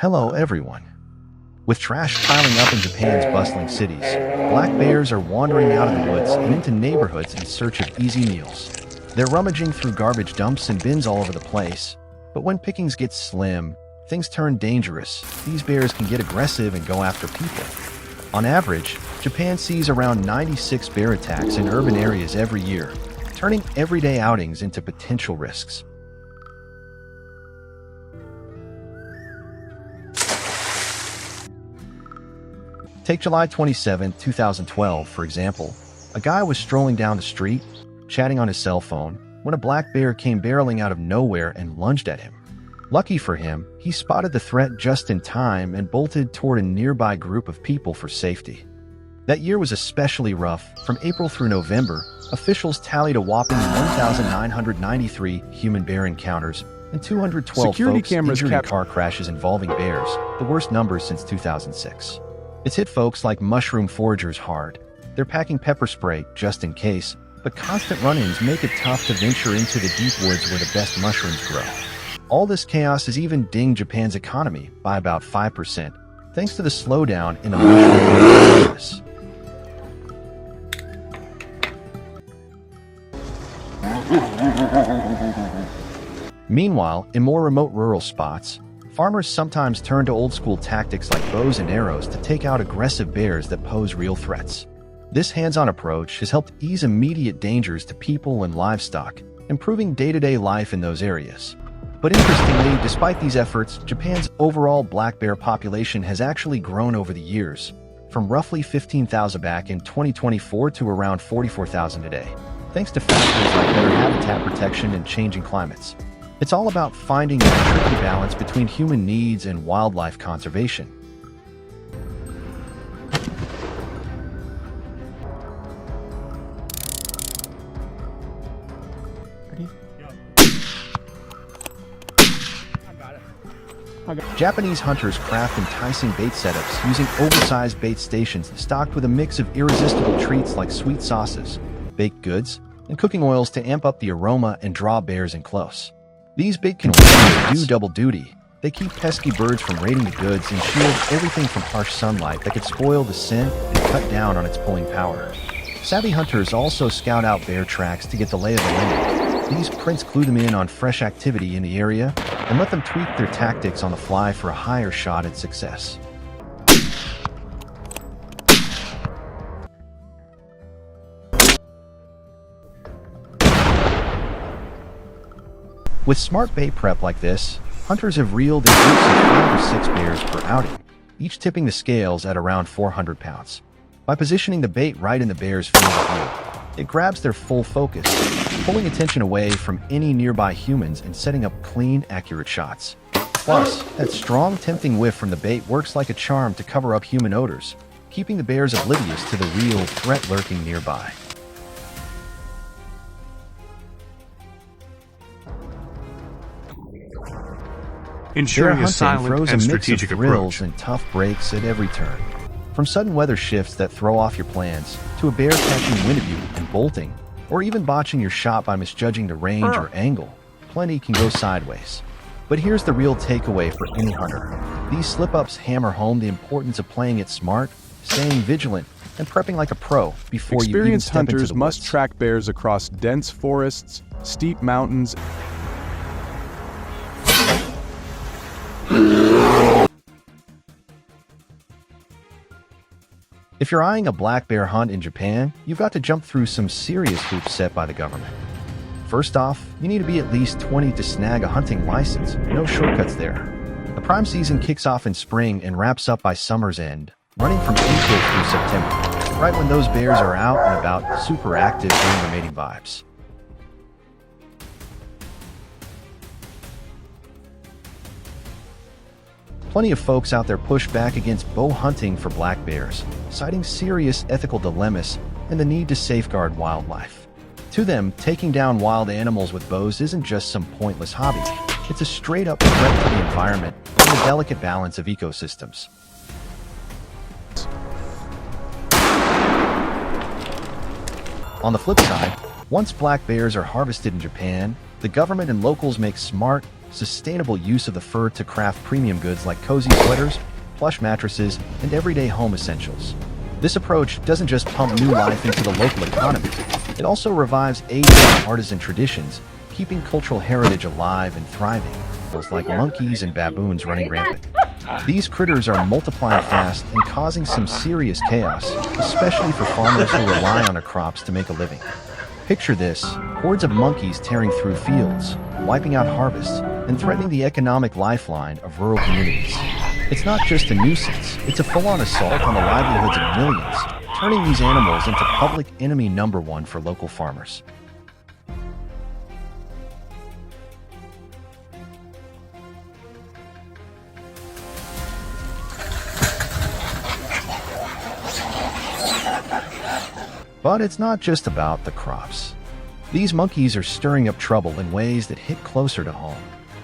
Hello everyone. With trash piling up in Japan's bustling cities, black bears are wandering out of the woods and into neighborhoods in search of easy meals. They're rummaging through garbage dumps and bins all over the place. But when pickings get slim, things turn dangerous. These bears can get aggressive and go after people. On average, Japan sees around 96 bear attacks in urban areas every year, turning everyday outings into potential risks. Take July 27, 2012, for example. A guy was strolling down the street, chatting on his cell phone, when a black bear came barreling out of nowhere and lunged at him. Lucky for him, he spotted the threat just in time and bolted toward a nearby group of people for safety. That year was especially rough. From April through November, officials tallied a whopping 1,993 human-bear encounters and 212 folks injured in car crashes involving bears, the worst numbers since 2006. It's hit folks like mushroom foragers hard. They're packing pepper spray just in case, but constant run-ins make it tough to venture into the deep woods where the best mushrooms grow. All this chaos has even dinged Japan's economy by about 5%, thanks to the slowdown in the mushroom business. Meanwhile, in more remote rural spots, farmers sometimes turn to old-school tactics like bows and arrows to take out aggressive bears that pose real threats. This hands-on approach has helped ease immediate dangers to people and livestock, improving day-to-day life in those areas. But interestingly, despite these efforts, Japan's overall black bear population has actually grown over the years, from roughly 15,000 back in 2024 to around 44,000 today, thanks to factors like better habitat protection and changing climates. It's all about finding a tricky balance between human needs and wildlife conservation. Japanese hunters craft enticing bait setups using oversized bait stations stocked with a mix of irresistible treats like sweet sauces, baked goods, and cooking oils to amp up the aroma and draw bears in close. These bait containers do double duty. They keep pesky birds from raiding the goods and shield everything from harsh sunlight that could spoil the scent and cut down on its pulling power. Savvy hunters also scout out bear tracks to get the lay of the land. These prints clue them in on fresh activity in the area and let them tweak their tactics on the fly for a higher shot at success. With smart bait prep like this, hunters have reeled in groups of 5 or 6 bears per outing, each tipping the scales at around 400 pounds. By positioning the bait right in the bear's field of view, it grabs their full focus, pulling attention away from any nearby humans and setting up clean, accurate shots. Plus, that strong, tempting whiff from the bait works like a charm to cover up human odors, keeping the bears oblivious to the real threat lurking nearby. Ensuring a silent throws a and mix strategic of thrills approach. and tough breaks at every turn. From sudden weather shifts that throw off your plans, to a bear catching wind of you and bolting, or even botching your shot by misjudging the range or angle, plenty can go sideways. But here's the real takeaway for any hunter. These slip-ups hammer home the importance of playing it smart, staying vigilant, and prepping like a pro before you even Experienced step into hunters the must woods. track bears across dense forests, steep mountains. If you're eyeing a black bear hunt in Japan, you've got to jump through some serious hoops set by the government. First off, you need to be at least 20 to snag a hunting license. No shortcuts there. The prime season kicks off in spring and wraps up by summer's end, running from April through September, right when those bears are out and about, super active during their mating vibes. Plenty of folks out there push back against bow hunting for black bears, citing serious ethical dilemmas and the need to safeguard wildlife. To them, taking down wild animals with bows isn't just some pointless hobby. It's a straight-up threat to the environment and the delicate balance of ecosystems. On the flip side, once black bears are harvested in Japan, the government and locals make smart, sustainable use of the fur to craft premium goods like cozy sweaters, plush mattresses, and everyday home essentials. This approach doesn't just pump new life into the local economy, it also revives aging artisan traditions, keeping cultural heritage alive and thriving, like monkeys and baboons running rampant. These critters are multiplying fast and causing some serious chaos, especially for farmers who rely on their crops to make a living. Picture this, hordes of monkeys tearing through fields, wiping out harvests, and threatening the economic lifeline of rural communities. It's not just a nuisance, it's a full-on assault on the livelihoods of millions, turning these animals into public enemy number one for local farmers. But it's not just about the crops. These monkeys are stirring up trouble in ways that hit closer to home.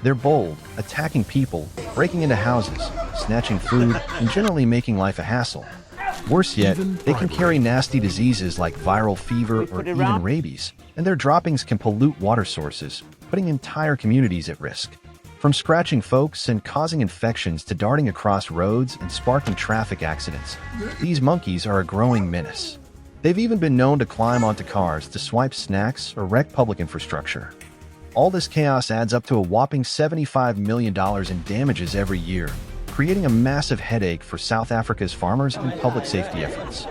They're bold, attacking people, breaking into houses, snatching food, and generally making life a hassle. Worse yet, they can carry nasty diseases like viral fever or even rabies, and their droppings can pollute water sources, putting entire communities at risk. From scratching folks and causing infections to darting across roads and sparking traffic accidents, these monkeys are a growing menace. They've even been known to climb onto cars to swipe snacks or wreck public infrastructure. All this chaos adds up to a whopping $75 million in damages every year, creating a massive headache for South Africa's farmers and public safety efforts.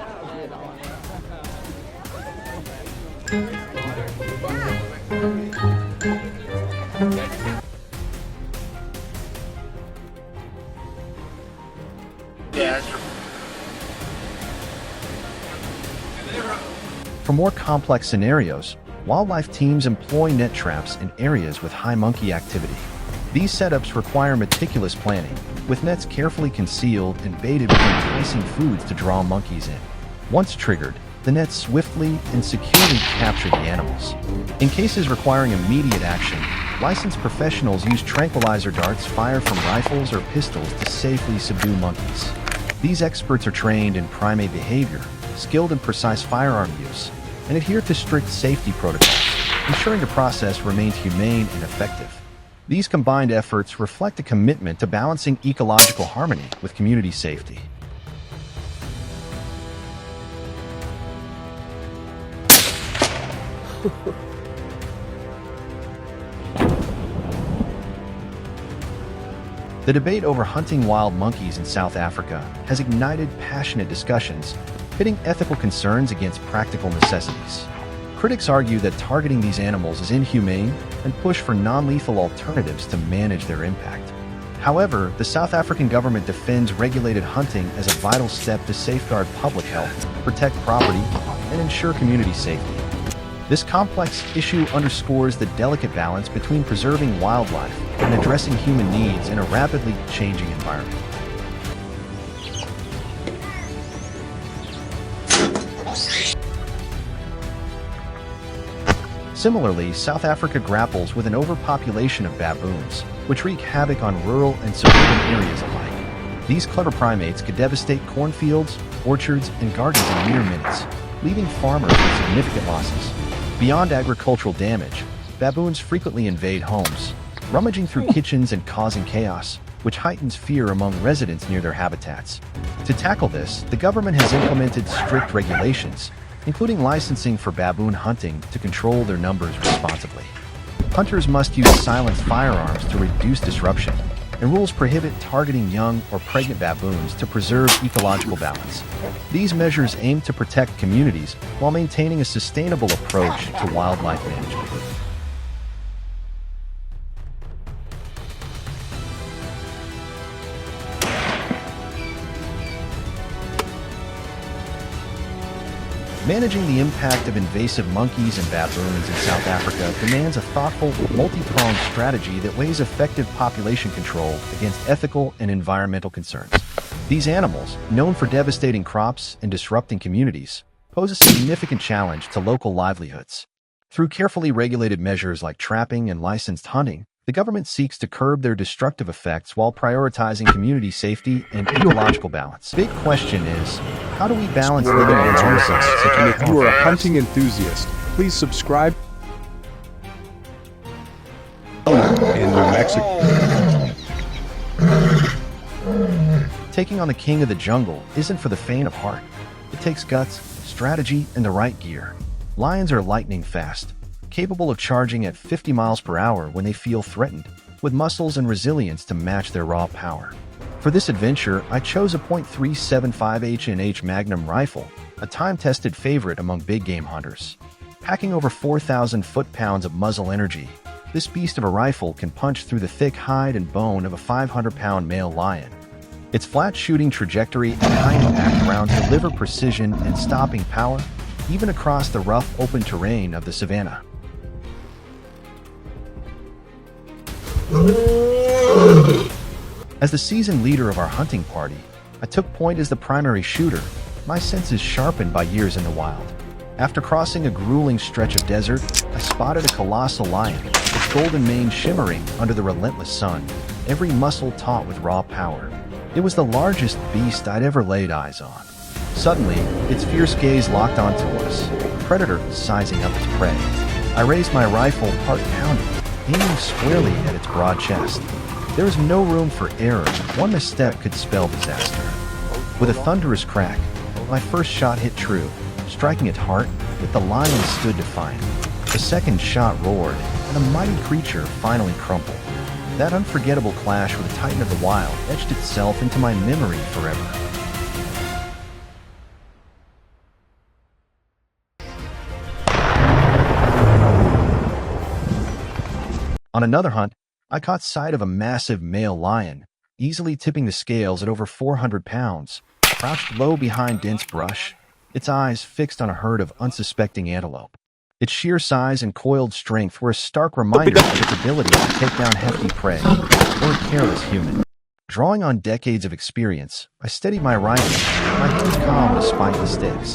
For more complex scenarios, wildlife teams employ net traps in areas with high monkey activity. These setups require meticulous planning, with nets carefully concealed and baited with enticing foods to draw monkeys in. Once triggered, the nets swiftly and securely capture the animals. In cases requiring immediate action, licensed professionals use tranquilizer darts fired from rifles or pistols to safely subdue monkeys. These experts are trained in primate behavior, skilled in precise firearm use, and adhere to strict safety protocols, ensuring the process remains humane and effective. These combined efforts reflect a commitment to balancing ecological harmony with community safety. The debate over hunting wild monkeys in South Africa has ignited passionate discussions, pitting ethical concerns against practical necessities. Critics argue that targeting these animals is inhumane and push for non-lethal alternatives to manage their impact. However, the South African government defends regulated hunting as a vital step to safeguard public health, protect property, and ensure community safety. This complex issue underscores the delicate balance between preserving wildlife and addressing human needs in a rapidly changing environment. Similarly, South Africa grapples with an overpopulation of baboons, which wreak havoc on rural and suburban areas alike. These clever primates could devastate cornfields, orchards, and gardens in mere minutes, leaving farmers with significant losses. Beyond agricultural damage, baboons frequently invade homes, rummaging through kitchens and causing chaos, which heightens fear among residents near their habitats. To tackle this, the government has implemented strict regulations, including licensing for baboon hunting to control their numbers responsibly. Hunters must use silenced firearms to reduce disruption, and rules prohibit targeting young or pregnant baboons to preserve ecological balance. These measures aim to protect communities while maintaining a sustainable approach to wildlife management. Managing the impact of invasive monkeys and baboons in South Africa demands a thoughtful, multi-pronged strategy that weighs effective population control against ethical and environmental concerns. These animals, known for devastating crops and disrupting communities, pose a significant challenge to local livelihoods. Through carefully regulated measures like trapping and licensed hunting, the government seeks to curb their destructive effects while prioritizing community safety and ecological balance. The big question is, how do we balance living alongside such And if you are a hunting enthusiast, please subscribe. And Taking on the king of the jungle isn't for the faint of heart. It takes guts, strategy, and the right gear. Lions are lightning fast, capable of charging at 50 miles per hour when they feel threatened, with muscles and resilience to match their raw power. For this adventure, I chose a .375 H&H Magnum rifle, a time-tested favorite among big game hunters. Packing over 4,000 foot-pounds of muzzle energy, this beast of a rifle can punch through the thick hide and bone of a 500-pound male lion. Its flat shooting trajectory and high-impact rounds deliver precision and stopping power, even across the rough, open terrain of the savannah. As the seasoned leader of our hunting party, I took point as the primary shooter, my senses sharpened by years in the wild. After crossing a grueling stretch of desert, I spotted a colossal lion, its golden mane shimmering under the relentless sun, every muscle taut with raw power. It was the largest beast I'd ever laid eyes on. Suddenly, its fierce gaze locked onto us, a predator sizing up its prey. I raised my rifle, heart pounding, aiming squarely at its broad chest. There was no room for error. One misstep could spell disaster. With a thunderous crack, my first shot hit true, striking its heart, yet the lion stood defiant. The second shot roared, and the mighty creature finally crumpled. That unforgettable clash with the titan of the wild etched itself into my memory forever. On another hunt, I caught sight of a massive male lion, easily tipping the scales at over 400 pounds, crouched low behind dense brush, its eyes fixed on a herd of unsuspecting antelope. Its sheer size and coiled strength were a stark reminder of its ability to take down hefty prey, or a careless human. Drawing on decades of experience, I steadied my rifle, my hands calm despite the stakes.